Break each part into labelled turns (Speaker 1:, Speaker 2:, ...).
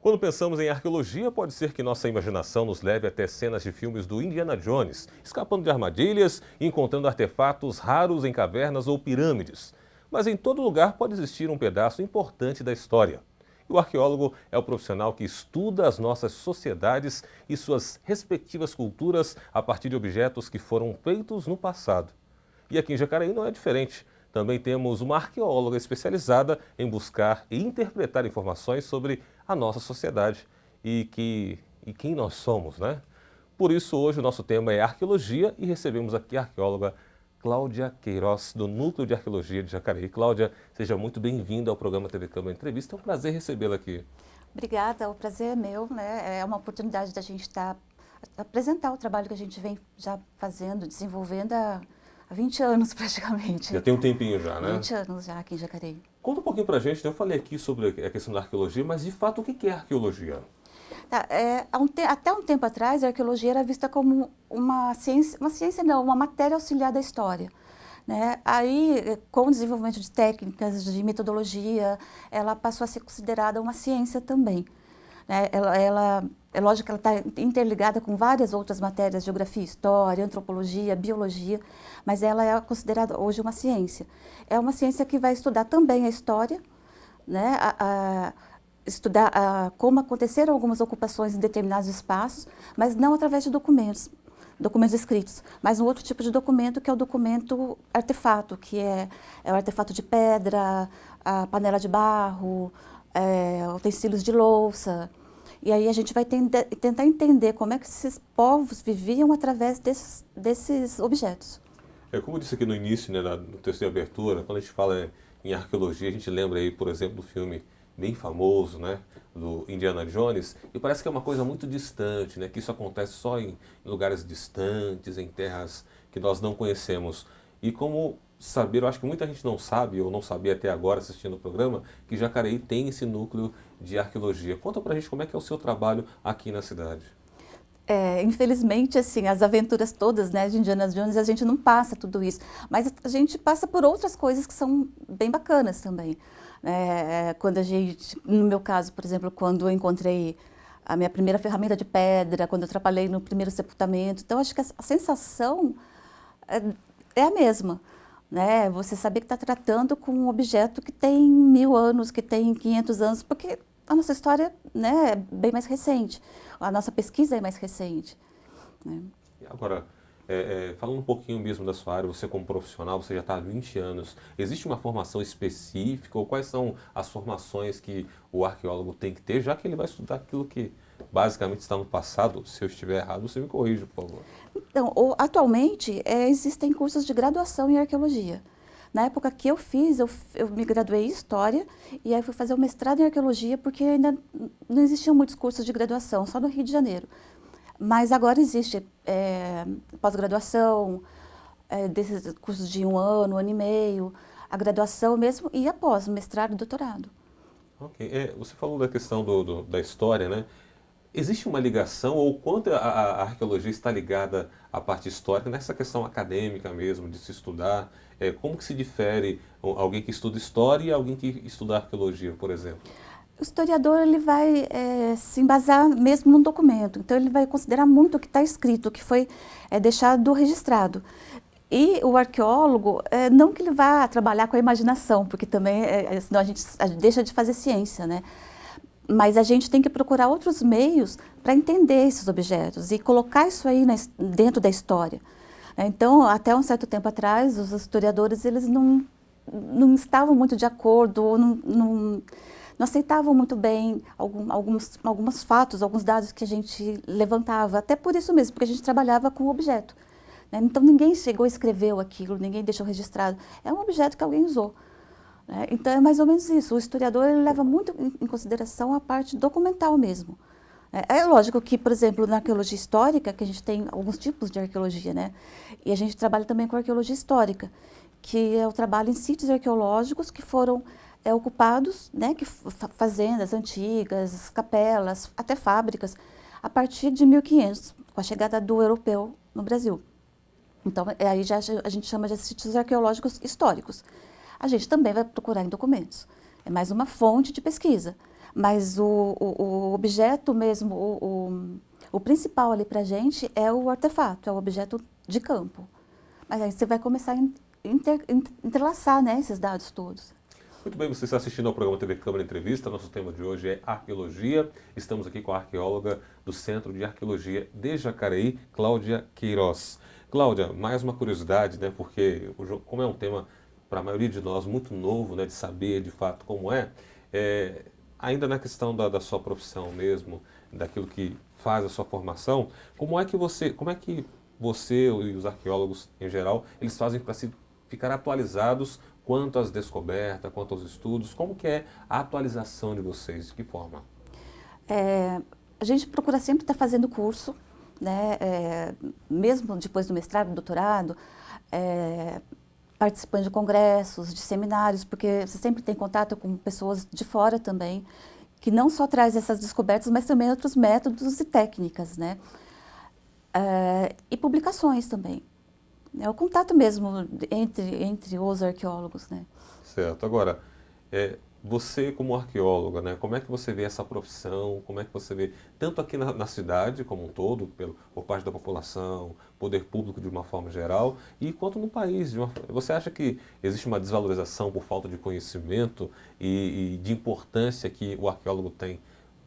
Speaker 1: Quando pensamos em arqueologia, pode ser que nossa imaginação nos leve até cenas de filmes do Indiana Jones, escapando de armadilhas e encontrando artefatos raros em cavernas ou pirâmides. Mas em todo lugar pode existir um pedaço importante da história. E o arqueólogo é o profissional que estuda as nossas sociedades e suas respectivas culturas a partir de objetos que foram feitos no passado. E aqui em Jacareí não é diferente. Também temos uma arqueóloga especializada em buscar e interpretar informações sobre a nossa sociedade e quem nós somos, né? Por isso, hoje o nosso tema é arqueologia e recebemos aqui a arqueóloga Cláudia Queiroz, do Núcleo de Arqueologia de Jacareí. Cláudia, seja muito bem-vinda ao programa TV Câmara Entrevista. É um prazer recebê-la aqui.
Speaker 2: Obrigada, o prazer é meu, né? É uma oportunidade da gente apresentar o trabalho que a gente vem já fazendo, desenvolvendo há 20 anos praticamente.
Speaker 1: Já tem um tempinho já, né?
Speaker 2: 20 anos já aqui em Jacareí.
Speaker 1: Conta um pouquinho pra gente, eu falei aqui sobre a questão da arqueologia, mas de fato o que é arqueologia?
Speaker 2: Tá, até um tempo atrás, a arqueologia era vista como uma ciência não, uma matéria auxiliar da história. Né? Aí, com o desenvolvimento de técnicas, de metodologia, ela passou a ser considerada uma ciência também. Né? É lógico que ela está interligada com várias outras matérias, geografia, história, antropologia, biologia, mas ela é considerada hoje uma ciência. É uma ciência que vai estudar também a história, né? Estudar como aconteceram algumas ocupações em determinados espaços, mas não através de documentos escritos, mas um outro tipo de documento que é o documento artefato, que é o artefato de pedra, a panela de barro, utensílios de louça. E aí a gente vai tentar entender como é que esses povos viviam através desses objetos.
Speaker 1: Como eu disse aqui no início, né, no texto de abertura, quando a gente fala em arqueologia, a gente lembra aí, por exemplo, do filme bem famoso, né, do Indiana Jones, e parece que é uma coisa muito distante, né, que isso acontece só em lugares distantes, em terras que nós não conhecemos. E como saber, eu acho que muita gente não sabe, ou não sabia até agora assistindo o programa, que Jacareí tem esse núcleo de arqueologia. Conta pra gente como é que é o seu trabalho aqui na cidade.
Speaker 2: Infelizmente, assim, as aventuras todas, né, de Indiana Jones, a gente não passa tudo isso, mas a gente passa por outras coisas que são bem bacanas também. Quando no meu caso, por exemplo, quando eu encontrei a minha primeira ferramenta de pedra, quando eu trabalhei no primeiro sepultamento, então acho que a sensação é a mesma. Né? Você saber que está tratando com um objeto que tem 1000 anos, que tem 500 anos, porque a nossa história, né, é bem mais recente, a nossa pesquisa é mais recente. Né?
Speaker 1: E agora, falando um pouquinho mesmo da sua área, você como profissional, você já está há 20 anos, existe uma formação específica ou quais são as formações que o arqueólogo tem que ter, já que ele vai estudar aquilo que basicamente está no passado? Se eu estiver errado, você me corrija, por favor.
Speaker 2: Então, atualmente, existem cursos de graduação em arqueologia. Na época que eu fiz, eu me graduei em História e aí fui fazer o mestrado em Arqueologia porque ainda não existiam muitos cursos de graduação, só no Rio de Janeiro. Mas agora existe pós-graduação, desses cursos de 1 ano, 1 ano e meio, a graduação mesmo e após, mestrado e doutorado.
Speaker 1: Ok. Você falou da questão da história, né? Existe uma ligação, ou quanto a arqueologia está ligada à parte histórica, nessa questão acadêmica mesmo, de se estudar? Como que se difere alguém que estuda história e alguém que estuda arqueologia, por exemplo?
Speaker 2: O historiador ele vai se embasar mesmo num documento, então ele vai considerar muito o que está escrito, o que foi deixado registrado. E o arqueólogo, não que ele vá trabalhar com a imaginação, porque também senão a gente deixa de fazer ciência, né? Mas a gente tem que procurar outros meios para entender esses objetos e colocar isso aí dentro da história. Então, até um certo tempo atrás, os historiadores eles não estavam muito de acordo, ou não aceitavam muito bem alguns fatos, alguns dados que a gente levantava, até por isso mesmo, porque a gente trabalhava com o objeto. Né? Então, ninguém chegou e escreveu aquilo, ninguém deixou registrado. É um objeto que alguém usou. Então, é mais ou menos isso. O historiador ele leva muito em consideração a parte documental mesmo. É lógico que, por exemplo, na arqueologia histórica, que a gente tem alguns tipos de arqueologia, né? E a gente trabalha também com arqueologia histórica, que é o trabalho em sítios arqueológicos que foram ocupados, né? Fazendas antigas, capelas, até fábricas, a partir de 1500, com a chegada do europeu no Brasil. Então, aí já a gente chama de sítios arqueológicos históricos. A gente também vai procurar em documentos. É mais uma fonte de pesquisa. Mas o objeto mesmo, o principal ali para a gente é o artefato, é o objeto de campo. Mas aí você vai começar a entrelaçar, né, esses dados todos.
Speaker 1: Muito bem, você está assistindo ao programa TV Câmara Entrevista. Nosso tema de hoje é arqueologia. Estamos aqui com a arqueóloga do Centro de Arqueologia de Jacareí, Cláudia Queiroz. Cláudia, mais uma curiosidade, né? Porque como é um tema para a maioria de nós muito novo, né? De saber de fato como ainda na questão da sua profissão mesmo, daquilo que faz a sua formação, como é que você e os arqueólogos em geral, eles fazem para se ficar atualizados quanto às descobertas, quanto aos estudos? Como que é a atualização de vocês? De que forma?
Speaker 2: A gente procura sempre estar fazendo curso, né? Mesmo depois do mestrado, do doutorado, participando de congressos, de seminários, porque você sempre tem contato com pessoas de fora também, que não só traz essas descobertas, mas também outros métodos e técnicas, né? E publicações também. É o contato mesmo entre os arqueólogos, né?
Speaker 1: Certo. Agora, você como arqueóloga, né, como é que você vê essa profissão? Como é que você vê, tanto aqui na cidade como um todo, por parte da população, poder público de uma forma geral, e quanto no país? Você acha que existe uma desvalorização por falta de conhecimento e de importância que o arqueólogo tem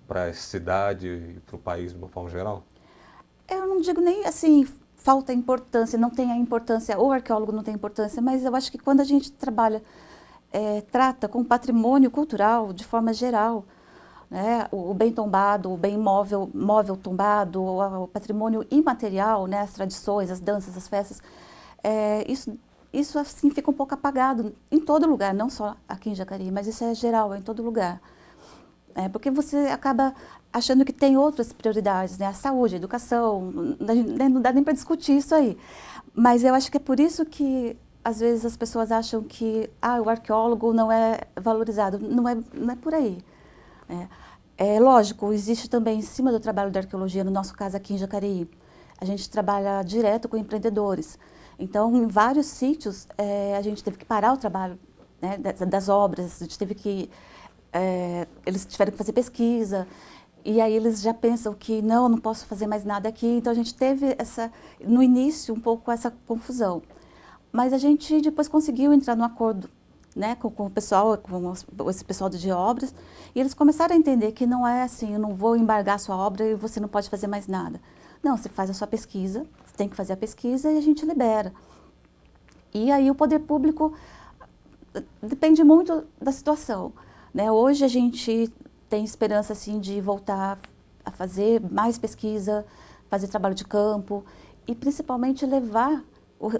Speaker 1: para a cidade e para o país de uma forma geral?
Speaker 2: Eu não digo nem assim, falta importância, não tem a importância, o arqueólogo não tem importância, mas eu acho que quando a gente trata com o patrimônio cultural de forma geral, né, o bem tombado, o bem móvel tombado, o patrimônio imaterial, né, as tradições, as danças, as festas, isso assim fica um pouco apagado em todo lugar, não só aqui em Jacareí, mas isso é geral, é em todo lugar. Porque você acaba achando que tem outras prioridades, né? A saúde, a educação, não dá nem para discutir isso aí. Mas eu acho que é por isso que, às vezes, as pessoas acham que o arqueólogo não é valorizado. Não é por aí. Lógico, existe também, em cima do trabalho da arqueologia, no nosso caso aqui em Jacareí, a gente trabalha direto com empreendedores. Então, em vários sítios, a gente teve que parar o trabalho, né, das obras, a gente teve que... eles tiveram que fazer pesquisa, e aí eles já pensam que não posso fazer mais nada aqui. Então a gente teve no início um pouco essa confusão. Mas a gente depois conseguiu entrar num acordo, né, com o pessoal, com esse pessoal de obras, e eles começaram a entender que não é assim, eu não vou embargar a sua obra e você não pode fazer mais nada. Não, você faz a sua pesquisa, você tem que fazer a pesquisa e a gente libera. E aí o poder público depende muito da situação. Né? Hoje a gente tem esperança assim, de voltar a fazer mais pesquisa, fazer trabalho de campo e principalmente levar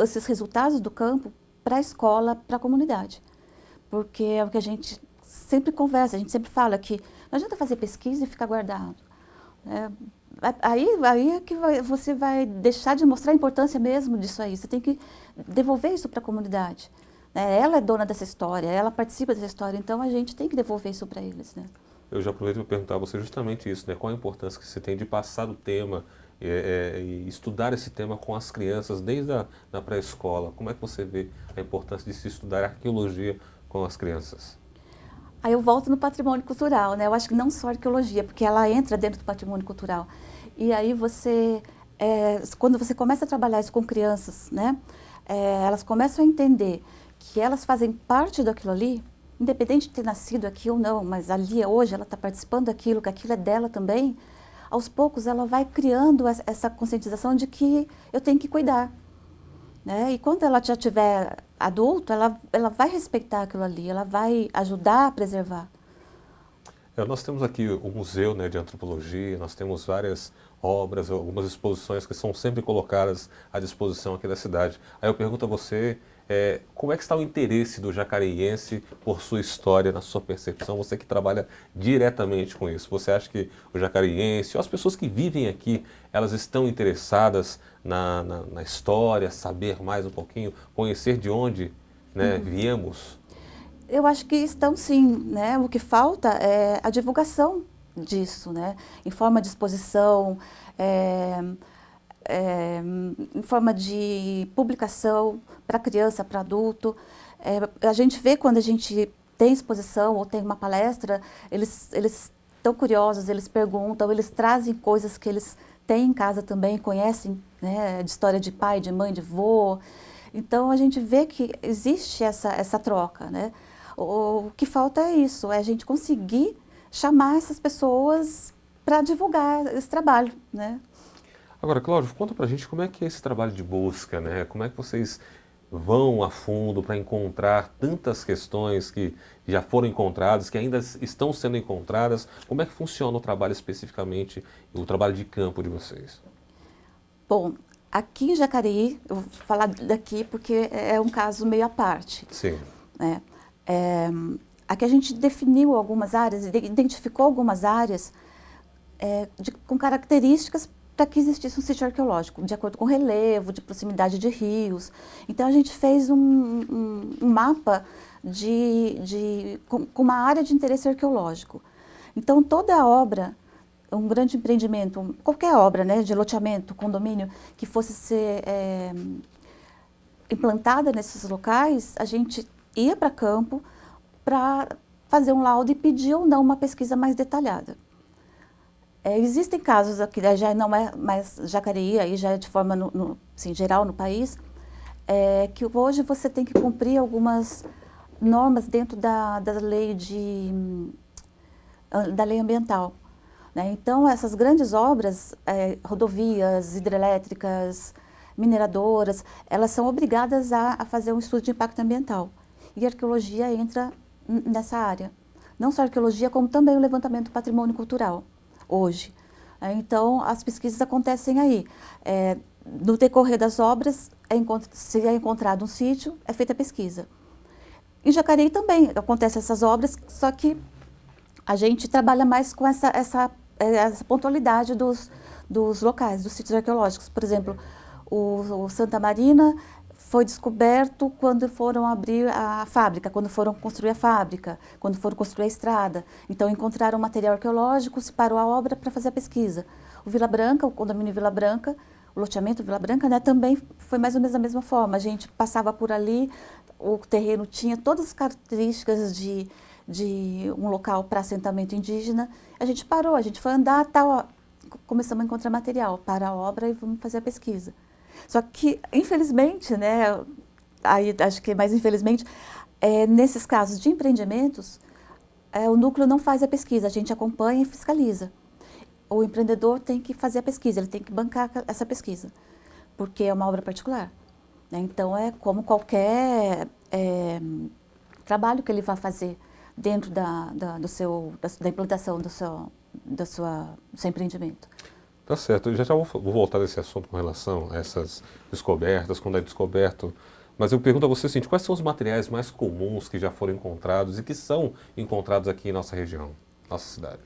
Speaker 2: esses resultados do campo para a escola, para a comunidade. Porque é o que a gente sempre conversa, a gente sempre fala que não adianta fazer pesquisa e ficar guardado. Né? Aí é que você vai deixar de mostrar a importância mesmo disso aí, você tem que devolver isso para a comunidade. Ela é dona dessa história, ela participa dessa história, então a gente tem que devolver isso para eles, né?
Speaker 1: Eu já aproveito para perguntar a você justamente isso, né? Qual a importância que você tem de passar o tema e estudar esse tema com as crianças desde a pré-escola? Como é que você vê a importância de se estudar arqueologia com as crianças?
Speaker 2: Aí eu volto no patrimônio cultural, né? Eu acho que não só arqueologia, porque ela entra dentro do patrimônio cultural. E aí quando você começa a trabalhar isso com crianças, né? Elas começam a entender que elas fazem parte daquilo ali, independente de ter nascido aqui ou não, mas ali hoje ela está participando daquilo, que aquilo é dela também, aos poucos ela vai criando essa conscientização de que eu tenho que cuidar. Né? E quando ela já estiver adulto, ela vai respeitar aquilo ali, ela vai ajudar a preservar.
Speaker 1: Nós temos aqui o Museu, né, de Antropologia, nós temos várias obras, algumas exposições que são sempre colocadas à disposição aqui da cidade. Aí eu pergunto a você, como é que está o interesse do jacareiense por sua história, na sua percepção, você que trabalha diretamente com isso? Você acha que o jacareiense, ou as pessoas que vivem aqui, elas estão interessadas na história, saber mais um pouquinho, conhecer de onde, né, viemos?
Speaker 2: Eu acho que estão sim, né? O que falta é a divulgação disso, né? Em forma de exposição, em forma de publicação para criança, para adulto. A gente vê quando a gente tem exposição ou tem uma palestra, eles estão curiosos, eles perguntam, eles trazem coisas que eles têm em casa também, conhecem, né, de história de pai, de mãe, de vô. Então, a gente vê que existe essa troca, né? O que falta é isso, é a gente conseguir chamar essas pessoas para divulgar esse trabalho, né?
Speaker 1: Agora, Cláudio, conta pra gente como é que é esse trabalho de busca, né? Como é que vocês vão a fundo para encontrar tantas questões que já foram encontradas, que ainda estão sendo encontradas? Como é que funciona o trabalho especificamente, o trabalho de campo de vocês?
Speaker 2: Bom, aqui em Jacareí, eu vou falar daqui porque é um caso meio à parte,
Speaker 1: Sim.
Speaker 2: né? Aqui a gente definiu algumas áreas, identificou algumas áreas com características para que existisse um sítio arqueológico, de acordo com o relevo, de proximidade de rios. Então, a gente fez um mapa com uma área de interesse arqueológico. Então, toda a obra, um grande empreendimento, qualquer obra, né, de loteamento, condomínio, que fosse ser implantada nesses locais, a gente ia para campo para fazer um laudo e pedir ou não uma pesquisa mais detalhada. Existem casos aqui, já não é mais Jacareí, aí já é de forma assim, geral no país, que hoje você tem que cumprir algumas normas dentro da lei da lei ambiental, né? Então, essas grandes obras, rodovias, hidrelétricas, mineradoras, elas são obrigadas a fazer um estudo de impacto ambiental. E a arqueologia entra nessa área. Não só a arqueologia, como também o levantamento do patrimônio cultural, hoje. Então, as pesquisas acontecem aí. No decorrer das obras, se é encontrado um sítio, é feita a pesquisa. Em Jacareí também acontecem essas obras, só que a gente trabalha mais com essa pontualidade dos locais, dos sítios arqueológicos. Por exemplo, o Santa Marina foi descoberto quando foram abrir a fábrica, quando foram construir a fábrica, quando foram construir a estrada. Então, encontraram material arqueológico, se parou a obra para fazer a pesquisa. O Vila Branca, o condomínio Vila Branca, o loteamento Vila Branca, né, também foi mais ou menos da mesma forma. A gente passava por ali, o terreno tinha todas as características de um local para assentamento indígena. A gente parou, a gente foi andar, tal, começamos a encontrar material para a obra e vamos fazer a pesquisa. Só que, infelizmente, né, aí acho que mais infelizmente, nesses casos de empreendimentos, o núcleo não faz a pesquisa, a gente acompanha e fiscaliza. O empreendedor tem que fazer a pesquisa, ele tem que bancar essa pesquisa, porque é uma obra particular, né? Então, é como qualquer trabalho que ele vai fazer dentro da implantação do seu empreendimento.
Speaker 1: Tá certo, eu já vou voltar nesse assunto com relação a essas descobertas, quando é descoberto, mas eu pergunto a você o seguinte, quais são os materiais mais comuns que já foram encontrados e que são encontrados aqui em nossa região, nossa cidade?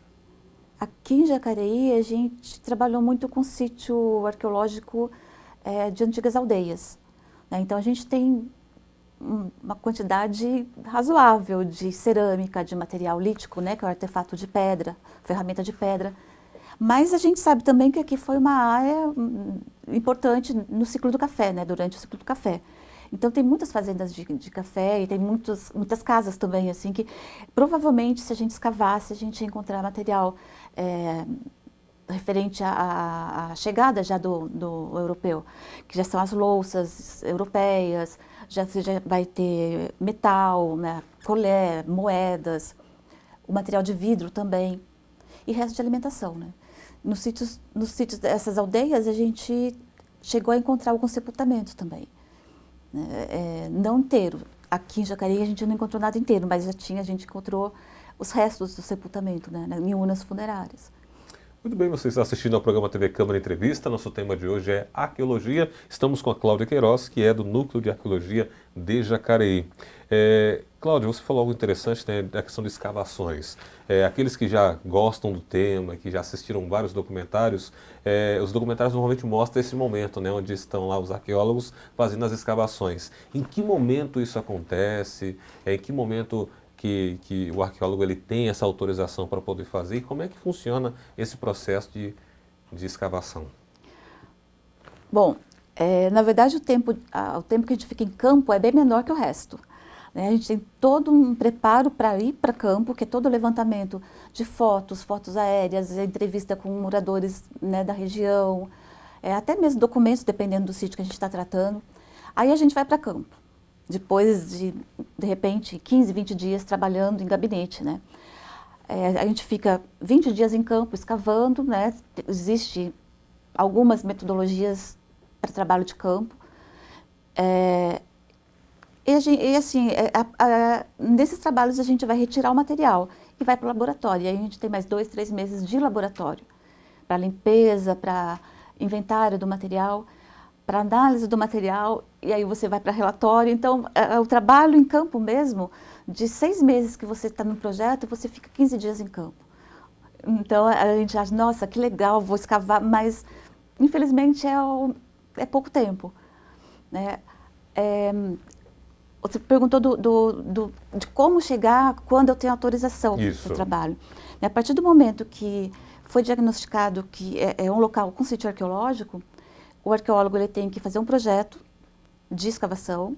Speaker 2: Aqui em Jacareí, a gente trabalhou muito com sítio arqueológico de antigas aldeias, né? Então, a gente tem uma quantidade razoável de cerâmica, de material lítico, né, que é o artefato de pedra, ferramenta de pedra. Mas a gente sabe também que aqui foi uma área importante no ciclo do café, né, durante o ciclo do café. Então, tem muitas fazendas de café e tem muitas casas também, assim, que provavelmente, se a gente escavasse, a gente ia encontrar material referente à chegada já do europeu, que já são as louças europeias, já vai ter metal, né, colher, moedas, o material de vidro também, e resto de alimentação, né? Nos sítios dessas aldeias, a gente chegou a encontrar alguns sepultamentos também, né? Não inteiro. Aqui em Jacareí a gente não encontrou nada inteiro, mas a gente encontrou os restos do sepultamento, né, em urnas funerárias.
Speaker 1: Muito bem, você está assistindo ao programa TV Câmara Entrevista. Nosso tema de hoje é arqueologia. Estamos com a Cláudia Queiroz, que é do Núcleo de Arqueologia de Jacareí. Cláudia, você falou algo interessante, né, da questão de escavações. Aqueles que já gostam do tema, que já assistiram vários documentários, os documentários normalmente mostram esse momento, né, onde estão lá os arqueólogos fazendo as escavações. Em que momento isso acontece? Em que momento que o arqueólogo ele tem essa autorização para poder fazer e como é que funciona esse processo de escavação?
Speaker 2: Bom, na verdade o tempo que a gente fica em campo é bem menor que o resto, né? A gente tem todo um preparo para ir para campo, que é todo o levantamento de fotos, fotos aéreas, entrevista com moradores, né, da região, até mesmo documentos, dependendo do sítio que a gente está tratando. Aí a gente vai para campo, depois de repente, 15, 20 dias trabalhando em gabinete, né? A gente fica 20 dias em campo escavando, né? Existem algumas metodologias para trabalho de campo. Nesses trabalhos a gente vai retirar o material e vai para o laboratório. E aí a gente tem mais 2, 3 meses de laboratório para limpeza, para inventário do material, para análise do material, e aí você vai para relatório. Então, o trabalho em campo mesmo, de 6 meses que você está no projeto, você fica 15 dias em campo. Então, a gente acha, nossa, que legal, vou escavar, mas infelizmente é pouco tempo, né? Você perguntou de como chegar quando eu tenho autorização para o trabalho. A partir do momento que foi diagnosticado que é um local com sítio arqueológico, o arqueólogo ele tem que fazer um projeto de escavação,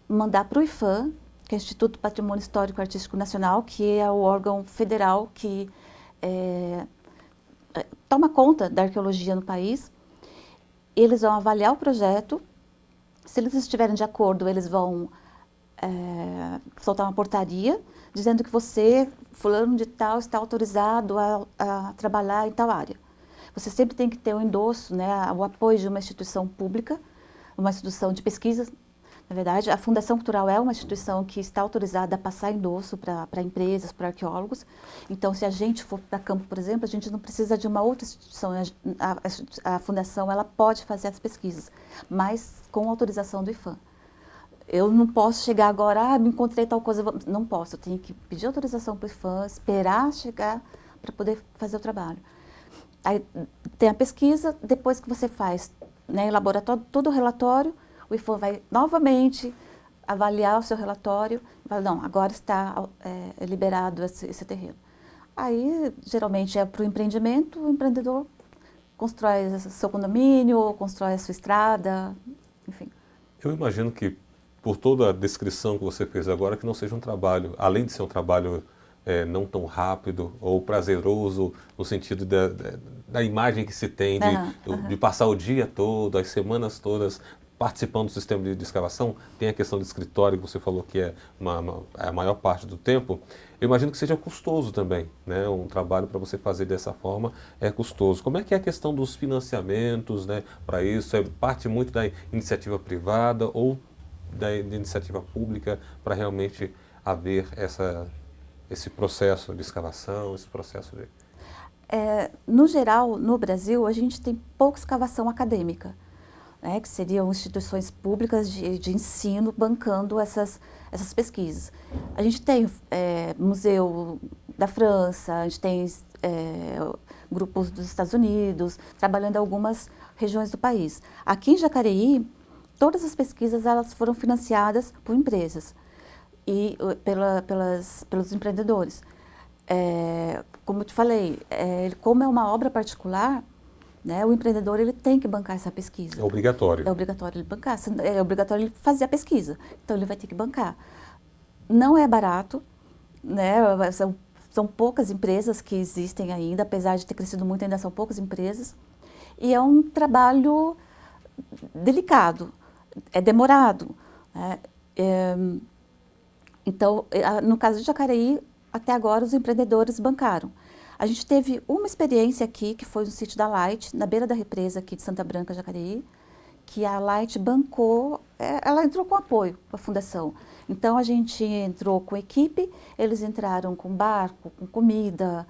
Speaker 2: mandar para o IPHAN, que é o Instituto Patrimônio Histórico Artístico Nacional, que é o órgão federal que toma conta da arqueologia no país. Eles vão avaliar o projeto. Se eles estiverem de acordo, eles vão soltar uma portaria dizendo que você, fulano de tal, está autorizado a trabalhar em tal área. Você sempre tem que ter o endosso, né, o apoio de uma instituição pública, uma instituição de pesquisa. Na verdade, a Fundação Cultural é uma instituição que está autorizada a passar endosso para empresas, para arqueólogos. Então, se a gente for para campo, por exemplo, a gente não precisa de uma outra instituição. A Fundação ela pode fazer as pesquisas, mas com autorização do IPHAN. Eu não posso chegar agora, me encontrei tal coisa, não posso. Eu tenho que pedir autorização para o IPHAN, esperar chegar para poder fazer o trabalho. Aí tem a pesquisa, depois que você faz, né, em laboratório, todo o relatório, o IPHAN vai novamente avaliar o seu relatório e fala, não, agora está liberado esse terreno. Aí, geralmente, é para o empreendimento, o empreendedor constrói seu condomínio, constrói a sua estrada, enfim.
Speaker 1: Eu imagino que, por toda a descrição que você fez agora, que não seja um trabalho, além de ser um trabalho não tão rápido ou prazeroso, no sentido da imagem que se tem, de passar o dia todo, as semanas todas, participando do sistema de escavação. Tem a questão do escritório, que você falou que é a maior parte do tempo. Eu imagino que seja custoso também, né? Um trabalho para você fazer dessa forma é custoso. Como é que é a questão dos financiamentos, né, para isso? É parte muito da iniciativa privada ou da iniciativa pública para realmente haver esse processo de escavação, esse processo de...
Speaker 2: No geral, no Brasil, a gente tem pouca escavação acadêmica, né, que seriam instituições públicas de ensino bancando essas pesquisas. A gente tem museu da França, a gente tem grupos dos Estados Unidos, trabalhando em algumas regiões do país. Aqui em Jacareí, todas as pesquisas elas foram financiadas por empresas e pelos empreendedores. Como eu te falei, como é uma obra particular, né, o empreendedor ele tem que bancar essa pesquisa.
Speaker 1: É obrigatório.
Speaker 2: É obrigatório ele bancar, é obrigatório ele fazer a pesquisa. Então ele vai ter que bancar. Não é barato, né, são poucas empresas que existem ainda, apesar de ter crescido muito, ainda são poucas empresas. E é um trabalho delicado, é demorado, né? Então, no caso de Jacareí, até agora os empreendedores bancaram. A gente teve uma experiência aqui, que foi no sítio da Light, na beira da represa aqui de Santa Branca, Jacareí, que a Light bancou, ela entrou com apoio para a fundação. Então, a gente entrou com equipe, eles entraram com barco, com comida,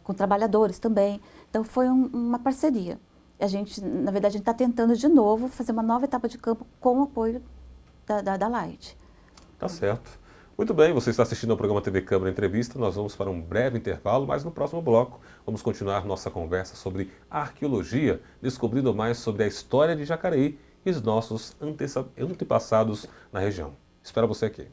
Speaker 2: com trabalhadores também. Então, foi uma parceria. A gente, na verdade, a gente está tentando de novo fazer uma nova etapa de campo com o apoio da Light.
Speaker 1: Tá certo. Muito bem, você está assistindo ao programa TV Câmara Entrevista. Nós vamos para um breve intervalo, mas no próximo bloco vamos continuar nossa conversa sobre arqueologia, descobrindo mais sobre a história de Jacareí e os nossos antepassados na região. Espero você aqui.